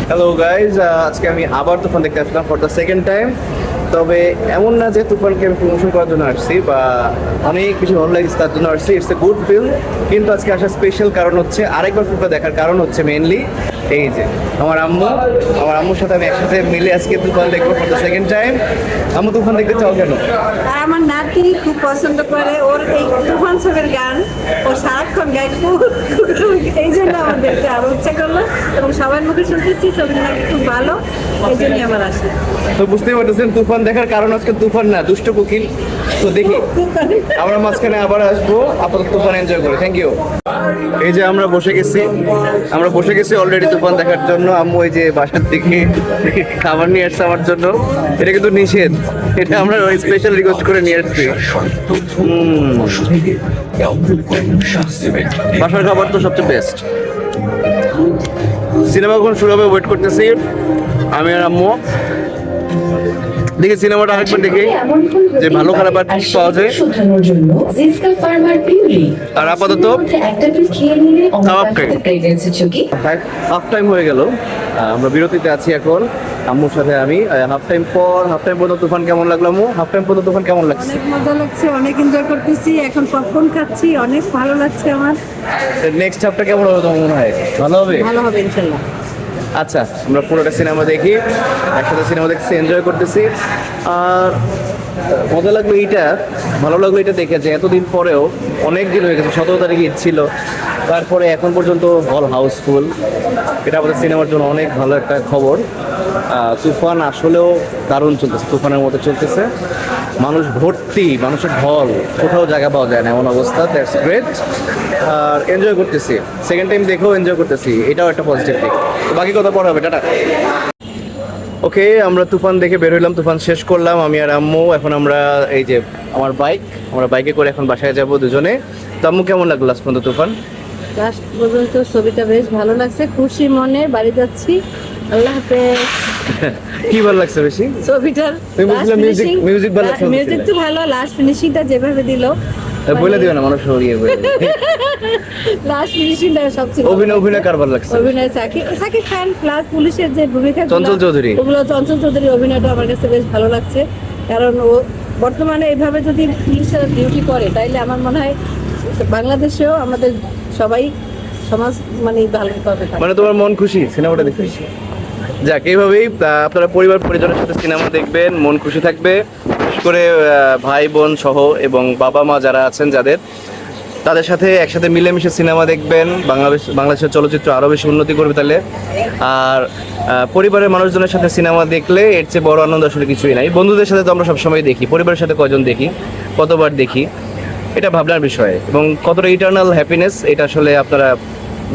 Hello guys, আজকে আমি আবার তুফান দেখতে আসলাম ফর দ্য সেকেন্ড টাইম। তবে এমন না যে তুফানকে আমি প্রমোশন করার জন্য আসছি বা অনেক কিছু ভালো লাগছে তার জন্য আসছি। ইটস এ গুড ফিল্ম, কিন্তু আজকে আসার স্পেশাল কারণ হচ্ছে, আরেকবার তুফান দেখার কারণ হচ্ছে মেইনলি এই যে আমার আম্মুর সাথে আমি একসাথে মিলে আজকে তুফান দেখবো ফর দ্য সেকেন্ড টাইম। আম্মু, তুফান দেখতে চাও কেন? আর আমার নাতি খুব পছন্দ করে ওর এই তুফান ছবির গান, ও সারাক্ষণ গায়, এই জন্য আমার দেখতে আরো ইচ্ছা করলো এবং সবার মুখে শুনতেছি ছবিটা নাকি খুব ভালো, এই জন্যই আমার আসে। তো বুঝতেই পারতেছেন তুফান দেখার কারণ আজকে তুফান না, দুষ্ট কোকিল। তো দেখি আমরা মাঝখানে আবার আসবো, আপাতত তুফান এনজয় করি। Thank you. এই যে আমরা বসে গেছি অলরেডি তুফান দেখার জন্য। আম্মু এই যে বাসার থেকে খাবার নিয়ে আসছে আমার জন্য। এটা কিন্তু নিষেধ, এটা আমরা স্পেশাল রিকোয়েস্ট করে নিয়ে আসছি। বাসার খাবার তো সবচেয়ে বেস্ট। সিনেমা কখন শুরু হবে ওয়েট করতেছি আমি আর আম্মু। দেখি সিনেমাটা আরেকবার দেখি যে ভালো খারাপ আর কি পাওয়া যায়। আর আপাতত হাফ টাইম হয়ে গেল, আমরা বিরতিতে আছি এখন আম্মুর সাথে আমি। হাফ টাইম পর্যন্ত তুফান কেমন লাগলো আম্মু? হাফ টাইম পর্যন্ত তুফান কেমন লাগছে? অনেক মজা লাগছে, অনেক এনজয় করতেছি, এখন পপকর্ন খাচ্ছি, অনেক ভালো লাগছে আমার। নেক্সট হাফটা কেমন হবে তোমার মনে হয়? ভালো হবে ইনশাল্লাহ। আচ্ছা, আমরা পুরোটা সিনেমা দেখি, একসাথে সিনেমা দেখছি, এনজয় করতেছি। আর মজা লাগলো এইটা, ভালো লাগলো এটা দেখে যে এতদিন পরেও, অনেক দিন হয়ে গেছে, 17 তারিখে ঈদ ছিল, তারপরে এখন পর্যন্ত হল হাউসফুল। এটা আমাদের সিনেমার জন্য অনেক ভালো একটা খবর। তুফান আসলেও দারুণ চলতেছে, তুফানের মতো চলতেছে। মানুষ ভর্তি, মানুষের ঢল, কোথাও জায়গা পাওয়া যায় না এমন অবস্থা। That's great. আর এনজয় করতেছি, সেকেন্ড টাইম দেখেও এনজয় করতেছি, এটাও একটা পজিটিভ দিক। বাকি কথা পরে হবে, টাটা। ওকে, আমরা তুফান দেখে বের হইলাম, তুফান শেষ করলাম আমি আর আম্মু। এখন আমরা এই যে আমরা বাইকে করে এখন বাসায় যাব দুজনে। তো আম্মু, কেমন লাগলো লাস্ট পর্যন্ত তুফান? লাস্ট পর্যন্ত ছবিটা বেশ ভালো লাগছে, খুশি মনে বাড়ি যাচ্ছি। আল্লাহ হাফেজ। কি ভালো লাগছে বেশি ছবিটার মিউজিক ভালো লাগছে? মিউজিক তো ভালো, লাস্ট ফিনিশিংটা যেভাবে দিল বলে দিও না, মানুষ ইয়ে বলে লাস্ট ফিনিশিংটা সবচেয়ে অভিনয় কার ভালো লাগছে? অভিনয় সাকিব খান প্লাস পুলিশের যে ভূমিকা চঞ্চল চৌধুরীর অভিনয়টা আমার কাছে বেশ ভালো লাগছে। কারণ ও বর্তমানে এইভাবে যদি পুলিশের ডিউটি করে তাইলে আমার মনে হয় বাংলাদেশেও আমাদের সবাই সমাজ মানে ভালো পাবে। মানে তোমার মন খুশি সিনেমাটা দেখে? যাক, এইভাবেই আপনারা পরিবার পরিজনের সাথে সিনেমা দেখবেন, মন খুশি থাকবে। বিশেষ করে ভাই বোন সহ এবং বাবা মা যারা আছেন যাদের, তাদের সাথে একসাথে মিলেমিশে সিনেমা দেখবেন। বাংলাদেশের চলচ্চিত্র আরও বেশি উন্নতি করবে তাহলে। আর পরিবারের মানুষজনের সাথে সিনেমা দেখলে এর চেয়ে বড় আনন্দ আসলে কিছুই নাই। বন্ধুদের সাথে তো আমরা সবসময় দেখি, পরিবারের সাথে কজন দেখি, কতবার দেখি, এটা ভাবনার বিষয়। এবং কতটা ইটার্নাল হ্যাপিনেস, এটা আসলে আপনারা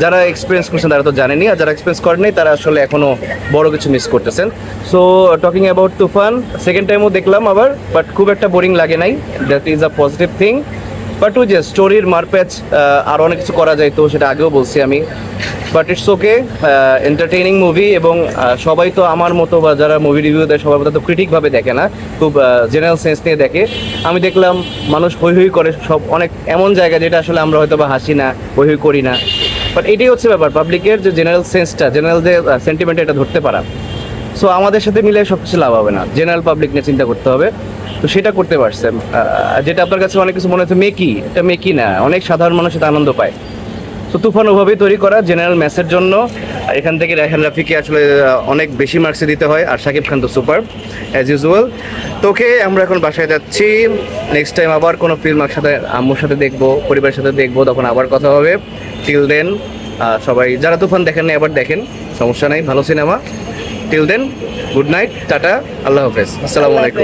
যারা এক্সপিরিয়েন্স করছেন তারা তো জানেনই, আর যারা এক্সপিরিয়েন্স করেনি তারা আসলে এখনও বড় কিছু মিস করতেছেন। So talking about Toofan, second টাইমও দেখলাম আবার, বাট খুব একটা বোরিং লাগে নাই। That is a positive thing. But ওই যে স্টোরির মারপ্যাচ আরও অনেক কিছু করা যায়, তো সেটা আগেও বলছি আমি। But it's okay, entertaining movie. এবং সবাই তো আমার মতো বা যারা মুভি রিভিউ দেয় সবার মতো তো ক্রিটিকভাবে দেখে না, খুব জেনারেল সেন্স নিয়ে দেখে। আমি দেখলাম মানুষ হই হই করে সব অনেক এমন জায়গা যেটা আসলে আমরা হয়তো বা হাসি না, হই হই করি না। বাট এটাই হচ্ছে ব্যাপার, পাবলিকের যে জেনারেল সেন্সটা, জেনারেল যে সেন্টিমেন্ট, এটা ধরতে পারা। সো আমাদের সাথে মিলে সব কিছু লাভ হবে না, জেনারেল পাবলিক নিয়ে চিন্তা করতে হবে। তো সেটা করতে পারছে, যেটা আপনার কাছে অনেক কিছু মনে হচ্ছে মেকি, এটা মেকি না, অনেক সাধারণ মানুষ এটা আনন্দ পায়। তো তুফান ওভাবেই তৈরি করা, জেনারেল ম্যাসের জন্য। এখান থেকে রায়হান রাফিকে আসলে অনেক বেশি মার্কসে দিতে হয়, আর শাকিব খান তো সুপার অ্যাজ ইউজুয়াল। তোকে আমরা এখন বাসায় যাচ্ছি, নেক্সট টাইম আবার কোনো ফিল্ম একসাথে আম্মুর সাথে দেখবো, পরিবারের সাথে দেখবো, তখন আবার কথা হবে। টিল দেন সবাই যারা তুফান দেখেন না আবার দেখেন, সমস্যা নাই, ভালো cinema. Till then, good night, tata, আল্লাহ হাফেজ, আসসালামু আলাইকুম।